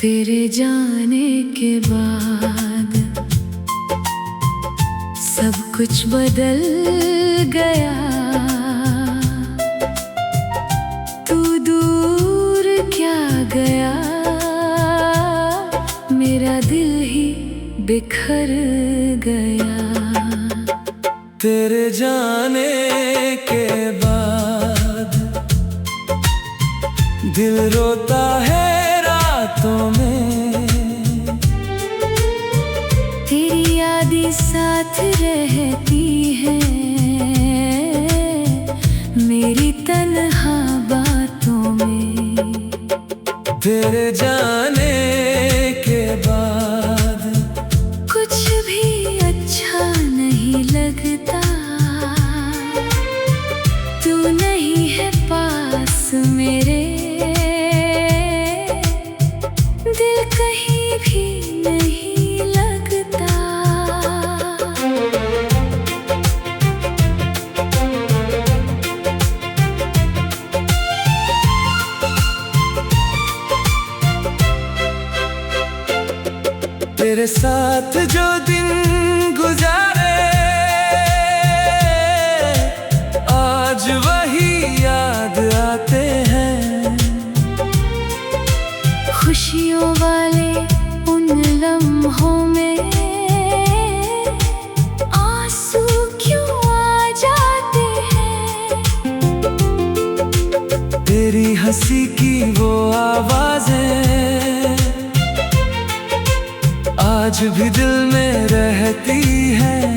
तेरे जाने के बाद सब कुछ बदल गया। तू दूर क्या गया, मेरा दिल ही बिखर गया। तेरे जाने के बाद दिल रोता है रातों में। तेरी यादें साथ रहती है मेरी तन्हा बातों में। तेरे जाने के बाद कुछ भी अच्छा नहीं लगता। तू नहीं है पास मेरे, दिल कहीं भी नहीं लगता। तेरे साथ जो दिन गुजारे आज वही याद आते हैं। खुशियों वाले उन लम्हों में आंसू क्यों आ जाते हैं। तेरी हंसी की वो आवाजें आज भी दिल में रहती हैं।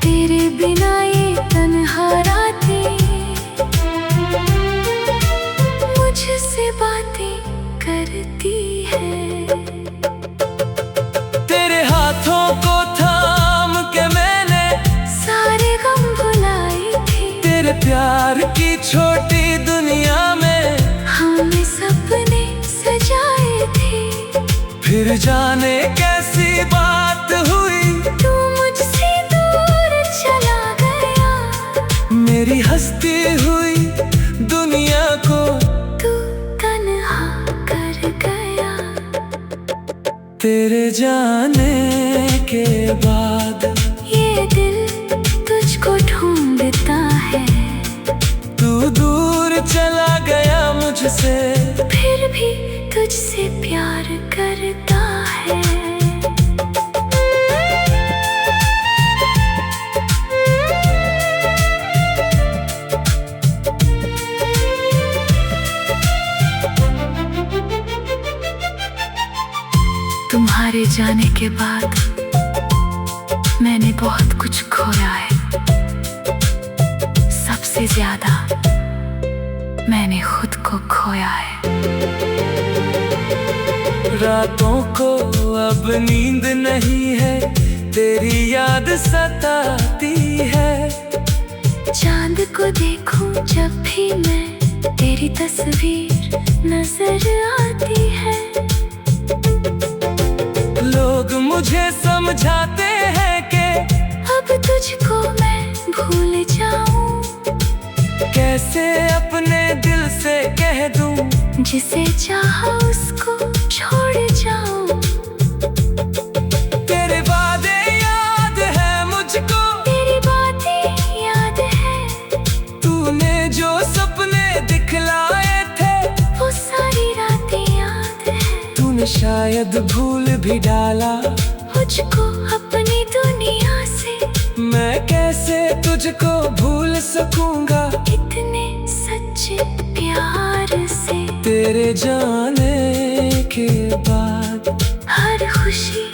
तेरे बिना ये तन्हा रातें मुझसे बातें करती है। तेरे हाथों को थाम के मैंने सारे गम भुलाए थे। तेरे प्यार की छोटी दुनिया में हमने सपने सजाए थे। फिर जाने कैसी बात हुई, तू मुझसे दूर चला गया। मेरी हंसती हुई दुनिया को तू तन्हा कर गया। तेरे जाने के बाद ये दिल तुझको ढूंढता है। तू दूर चला गया मुझसे, फिर भी तुझसे प्यार करता है। तुम्हारे जाने के बाद मैंने बहुत कुछ खोया है। सबसे ज्यादा मैंने खुद को खोया है। रातों को अब नींद नहीं है, तेरी याद सताती है। चांद को देखूं जब भी मैं, तेरी तस्वीर नजर आती है। लोग मुझे समझाते हैं कि अब तुझको मैं भूल जाऊं। कैसे अपने दिल से कह दूं, जिसे चाहा उसको छोड़ जाऊं। तेरे वादे याद है मुझको, तेरी बातें याद है। तूने जो सपने दिखलाए थे वो सारी रातें याद है। तूने शायद भूल भी डाला मुझको अपनी दुनिया से। मैं कैसे तुझको भूल सकूंगा इतने सच्चे प्यार से। तेरे जाने के बाद हर खुशी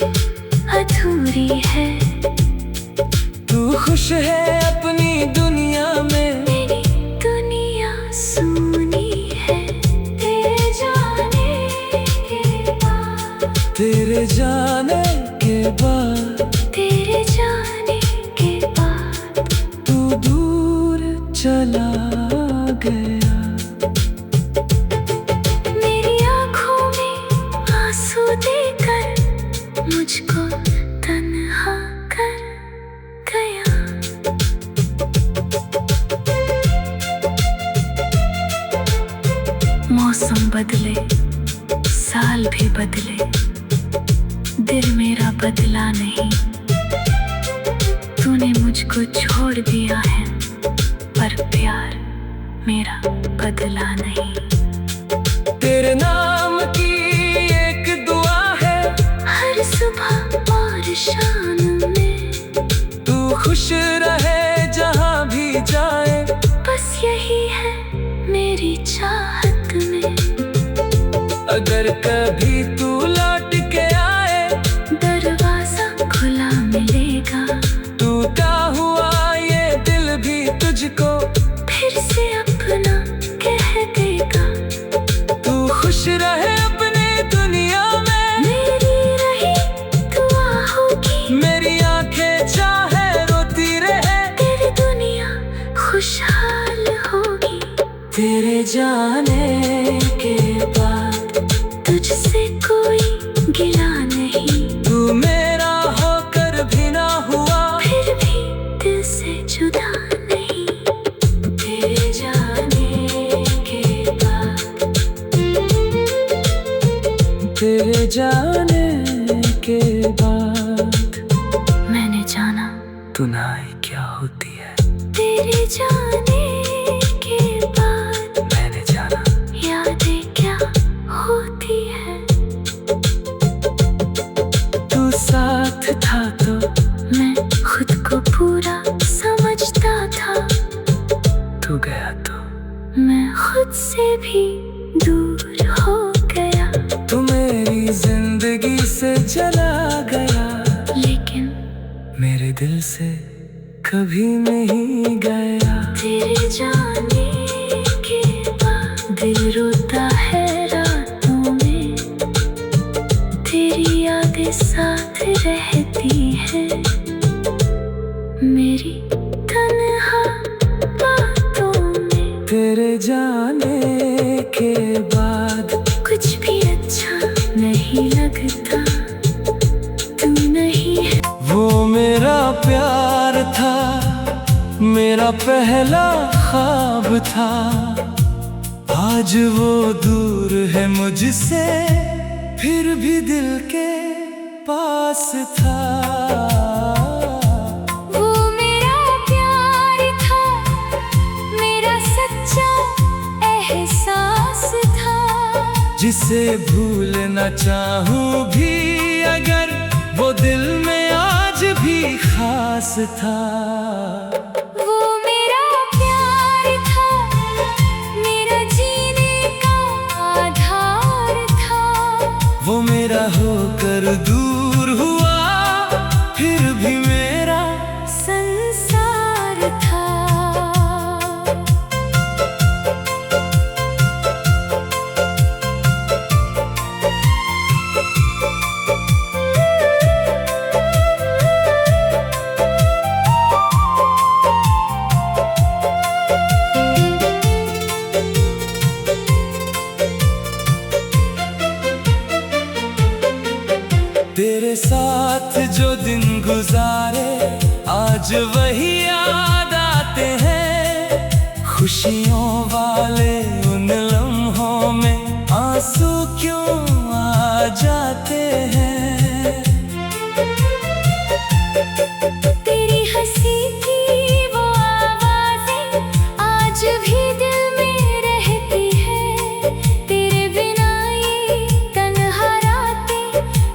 अधूरी है। तू खुश है अपनी दुनिया में, मेरी दुनिया सूनी है। तेरे जाने के बाद, तेरे जाने के बाद, तेरे जाने के बाद तू दूर चला गया। मेरी आँखों में आंसू देकर मुझको तन्हा कर गया। मौसम बदले, साल भी बदले, दिल मेरा बदला नहीं। तूने मुझको छोड़ दिया है, पर प्यार मेरा बदला नहीं। तेरे नाम की एक दुआ है हर सुबह और शाम में, तू खुश रहे जहाँ भी जाए, बस यही है मेरी चाहत में। अगर कभी तू लौट के आए, दरवाजा खुला मिलेगा, टूटा हुआ ये दिल भी तुझको फिर से अपना कह देगा। तू खुश रहे अपने दुनिया में, मेरी रही दुआ होगी, मेरी आंखें चाहे रोती रहे, तेरी दुनिया खुशहाल होगी। तेरे जाने के बाद तुझसे कोई गिला नहीं, तू मेरा होकर भी ना हुआ, फिर भी दिल से जुदा नहीं। तेरे जाने के बाद, तेरे जाने के बाद मैंने जाना तन्हाई क्या होती है। तेरे जाने के बाद, मैंने जाना यादें क्या होती है। तू साथ था तो मैं खुद को पूरा समझता था, तू गया तो मैं खुद से भी दूर हो गया। तू मेरी जिंदगी से चला गया, लेकिन मेरे दिल से कभी नहीं गया। तेरे जाने के बाद दिल रोता है रातों में, तेरी यादें साथ रहती हैं मेरी तन्हा बातों में। तेरे जाने के बाद कुछ भी अच्छा नहीं लगता, तू नहीं है। वो मेरा प्यार था, मेरा पहला ख्वाब था, आज वो दूर है मुझसे, फिर भी दिल के पास था। वो मेरा प्यार था, मेरा सच्चा एहसास था, जिसे भूलना चाहूं भी अगर, वो दिल में आज भी खास था। वो मेरा प्यार था, मेरा जीने का आधार था, वो मेरा होकर दूर हुआ, फिर भी मेरा संसार था। तेरे साथ जो दिन गुजारे, आज वही याद आते हैं। खुशियों वाले उन लम्हों में आंसू क्यों आ जाते हैं। तेरी हंसी की वो आवाज़ें आज भी दिल में रहती है, तेरे बिना ये तन्हा रातें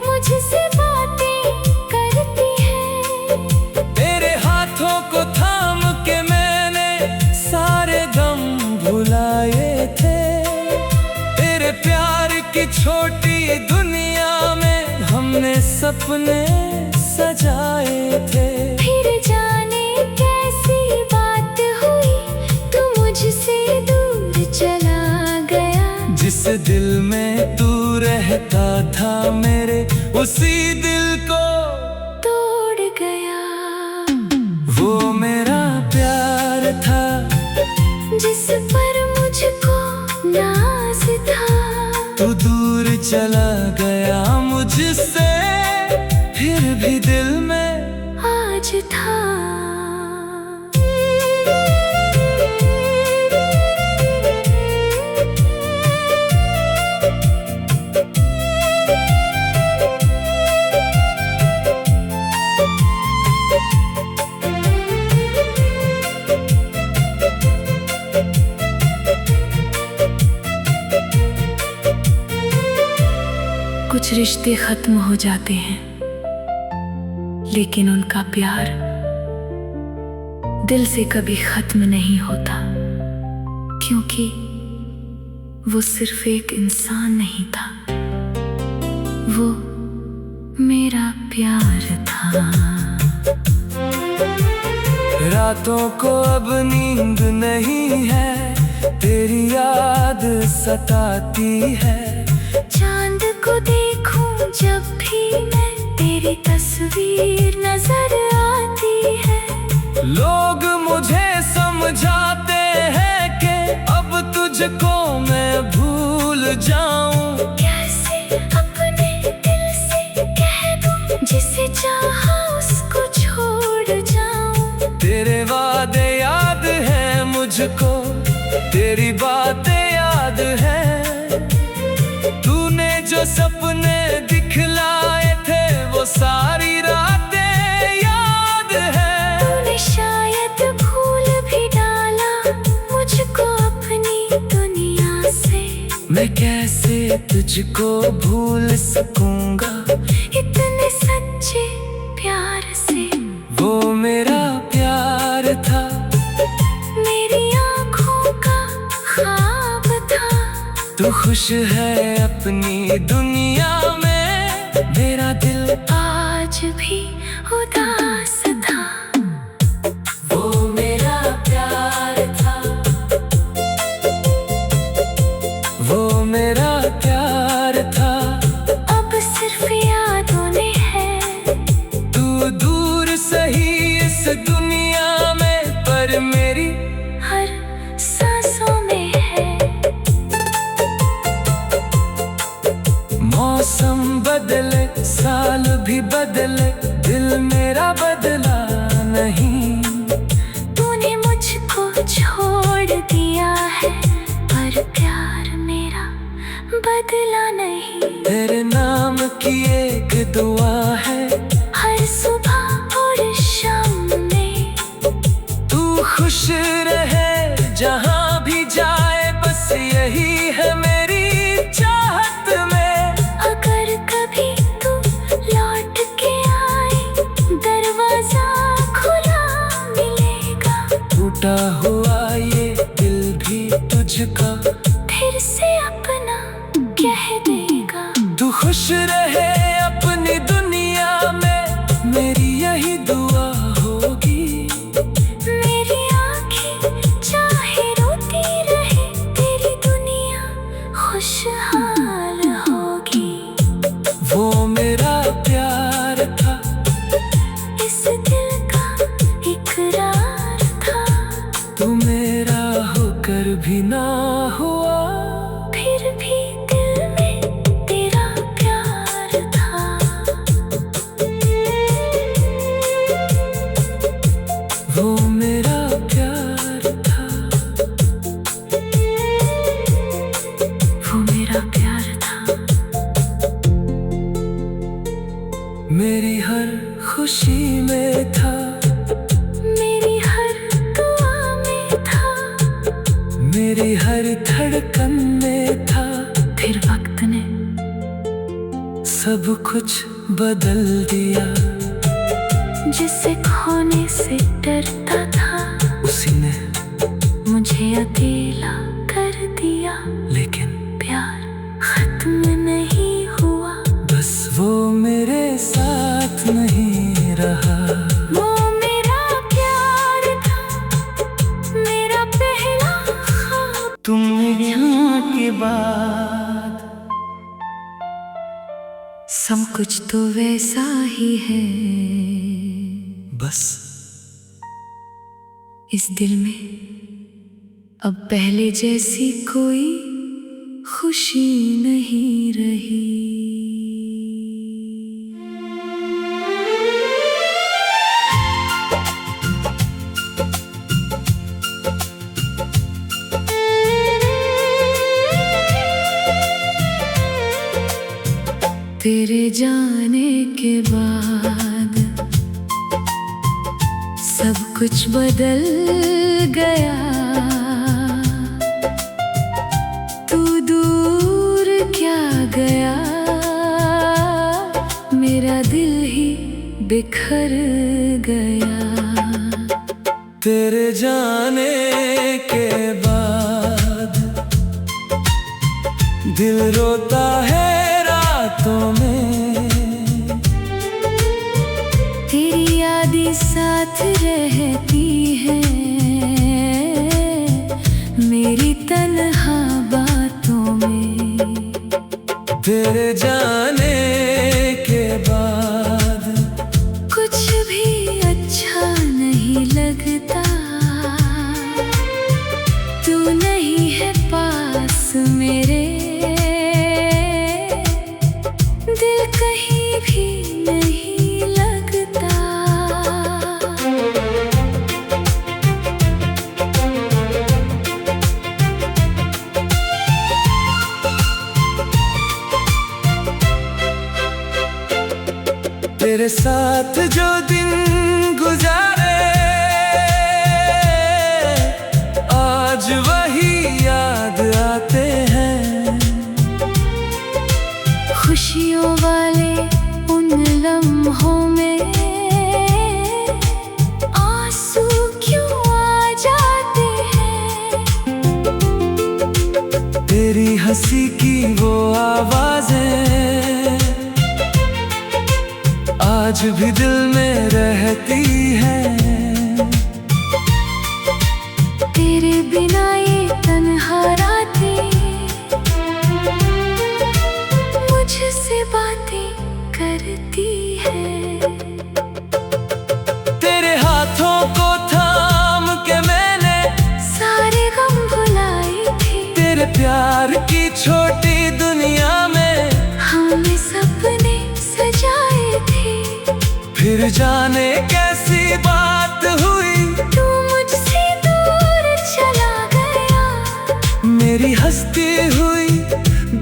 मुझसे बातें करती है। तेरे हाथों को थाम के मैंने सारे गम भुलाए थे, तेरे प्यार की छोटी दुनिया में हमने सपने सजाए थे। फिर जाने कैसी बात हुई, तू मुझसे दूर चला गया। जिस दिल में तू रहता था मेरे, उसी दिल को तोड़ गया। वो मेरा प्यार था, जिस पर मुझको नाज था, तू दूर चला गया मुझसे, फिर भी दिल में आज था। कुछ रिश्ते खत्म हो जाते हैं, लेकिन उनका प्यार दिल से कभी खत्म नहीं होता, क्योंकि वो सिर्फ एक इंसान नहीं था, वो मेरा प्यार था। रातों को अब नींद नहीं है, तेरी याद सताती है। चांद को देखूं जब भी मैं, तेरी तस्वीर नजर आती है। लोग मुझे समझाते हैं कि अब तुझको मैं भूल जाऊं। कैसे अपने दिल से कह दूं, जिसे चाहा उसको छोड़ जाऊं। तेरे वादे याद हैं मुझको, तेरी बातें याद हैं। तूने जो सपने दिखलाए थे वो सारी रातें याद हैं। तूने शायद भूल भी डाला मुझको अपनी दुनिया से। मैं कैसे तुझको भूल सकूंगा इतने सच्चे प्यार से। वो मेरा प्यार था, मेरी आँखों का ख्वाब था। तू खुश है अपनी दुनिया में, मेरा दिल आज भी उदास था। वो मेरा प्यार था, वो मेरा प्यार था। अब सिर्फ यादों ने है। तू दूर सही इस दुनिया में, पर मेरी हर सांसों में है। मौसम बदले, साल भी बदले, दिल मेरा बदला नहीं। तूने मुझको छोड़ दिया है, पर प्यार मेरा बदला नहीं। तेरे नाम की एक दुआ है हर सुबह और शाम में। तू खुश रहे जहाँ भी जाए, बस यही है मेरी चाहत में। अगर कभी तू लौट के आए, दरवाजा खुला मिलेगा। टूटा हुआ ये दिल भी तुझका फिर से अपना कह देगा। तू खुश रहे अपनी दुनिया में, मेरी यही दुआ होगी। मेरी आँखें चाहे रोती रहे, तेरी दुनिया खुशहाल होगी। वो मेरा प्यार था, इस दिल का इकरार था। तू मेरा होकर भी ना हुआ, फिर भी दिल में तेरा प्यार था। वो मेरा प्यार था, वो मेरा प्यार था। मेरी हर खुशी में था, मेरी हर दुआ में था। मेरी हर धड़कन में था। फिर वक्त ने सब कुछ बदल दिया, जिसे खोने से डरता था, उसी ने मुझे अकेला कर दिया। लेकिन प्यार खत्म नहीं हुआ, बस वो मेरे साथ नहीं रहा। वो मेरा प्यार था, मेरा पहला ख्वाब। तुमने यहाँ के बाद सब कुछ तो वैसा ही है, बस इस दिल में अब पहले जैसी कोई खुशी नहीं रही। तेरे जाने के बाद सब कुछ बदल गया। तू दूर क्या गया, बिखर गया। तेरे जाने के बाद दिल रोता है रातों में, तेरी यादें साथ रहती है मेरी तन्हा बातों में। तेरे जाने के बाद कुछ भी अच्छा नहीं लगता, तू नहीं है पास मेरे, दिल कहीं भी नहीं लगता। तेरे साथ जो दिन गुजारे आज वही याद आते हैं। खुशियों वाले उन लम्हों में आंसू क्यों आ जाते हैं। तेरी हंसी की वो आवाजें आज भी दिल में रहती है। तेरे बिना ये तन्हा रातें मुझसे बातें करती है। तेरे हाथों को थाम के मैंने सारे गम भुलाए थे। तेरे प्यार की छोटी दुनिया में हमने सपने सजाए थे। फिर जाने कैसी बात हुई, तू मुझसे दूर चला गया। मेरी हंसती हुई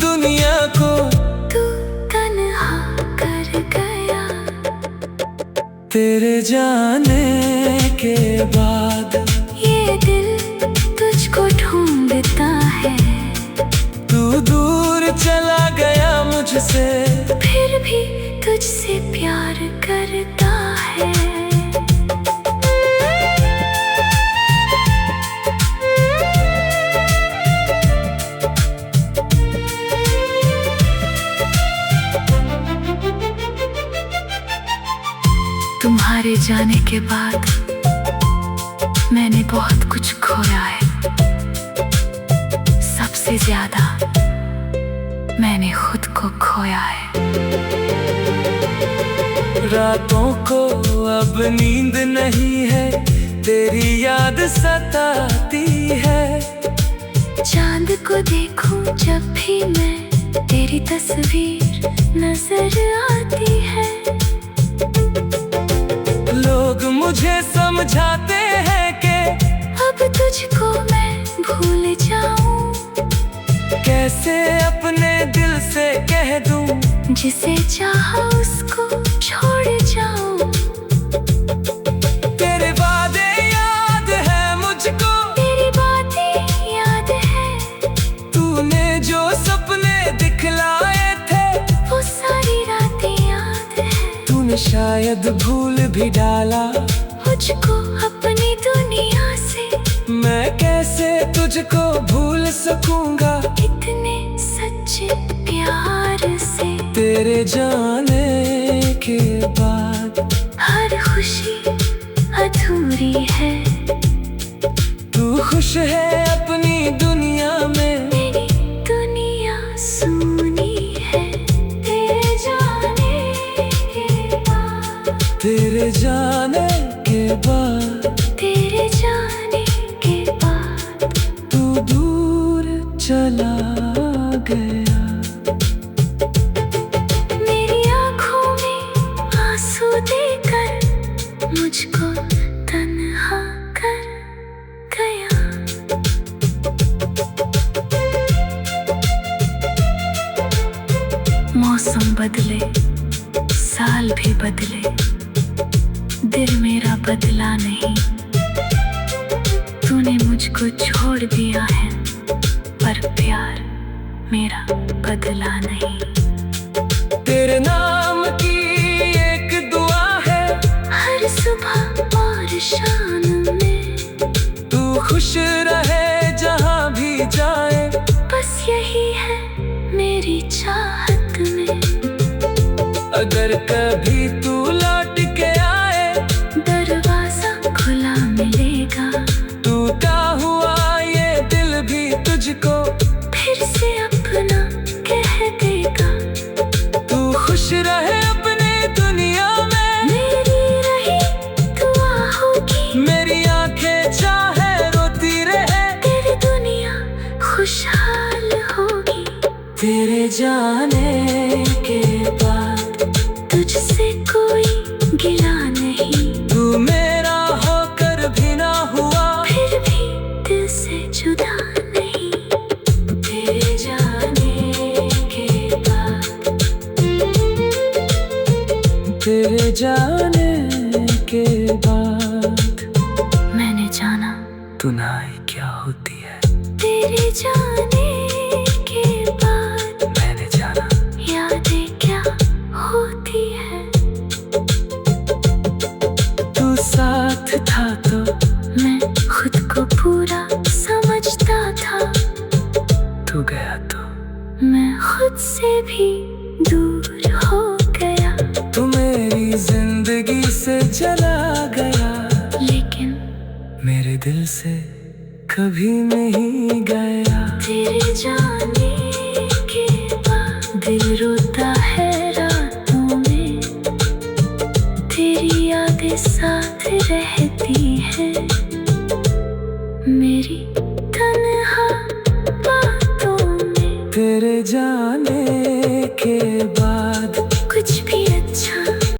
दुनिया को तू तन्हा कर गया। तेरे जाने के बाद ये दिल तुझको ढूंढता है, तू दूर चला गया मुझसे, फिर भी तुझसे प्यार करता है। तुम्हारे जाने के बाद मैंने बहुत कुछ खोया है। सबसे ज्यादा मैंने खुद को खोया है। रातों को अब नींद नहीं है, तेरी याद सताती है। चांद को देखूं जब भी मैं, तेरी तस्वीर नजर आती है। लोग मुझे समझाते हैं कि अब तुझको मैं भूल जाऊं, कैसे अपने दिल से कह दूं, जिसे चाहा उसको छोड़ जाऊं। तेरे वादे याद है मुझको, तेरी बातें याद है, तूने जो सपने दिखलाए थे वो सारी रातें याद है। तूने शायद भूल भी डाला मुझको अपनी दुनिया से, मैं कैसे तुझको भूल सकूंगा इतने सच्चे प्यार से। तेरे जाने के बाद हर खुशी अधूरी है, तू खुश है अपनी दुनिया में, मेरी दुनिया सूनी है। तेरे जाने के बाद, तेरे जाने के बाद, तेरे जाने के बाद तू दूर चला गया। मेरी आँखों में आंसू देकर मुझको तन्हा कर गया। मौसम बदले, साल भी बदले, दिल मेरा बदला नहीं। तूने मुझको छोड़ दिया है, पर प्यार मेरा बदला नहीं। तेरे नाम की एक दुआ है, जान में। तू खुश रहे जहाँ भी जाए, बस यही है मेरी चाहत में। अगर कभी तू लौट के आए, दरवाजा खुला मिलेगा। टूटा हुआ ये दिल भी तुझको फिर से अपना कह देगा। तू खुश रहे अपने दुनिया में, मेरी रही दुआ होगी। मेरी आंखें चाहे रोती रहे, तेरी दुनिया खुशहाल होगी। तेरे जाने के बाद तुझसे कोई गिला नहीं। तू मेरा होकर भी ना हुआ, फिर भी दिल से जुदा नहीं। तेरे जाने के बाद, तेरे जाने के बाद मैंने जाना तू ना ही क्या होती है। तेरे जाने के बाद मैंने जाना यादें क्या होती है। तू साथ था तो मैं खुद को पूरा समझता था। तू गया तो मैं खुद से भी दूर हो गया। तू मेरी जिंदगी से चला गया, लेकिन मेरे दिल से कभी नहीं गया। तेरे जाने के बाद दिल रोता है रातों में। तेरी यादें साथ रहती है मेरी तन्हा बातों में। तेरे जाने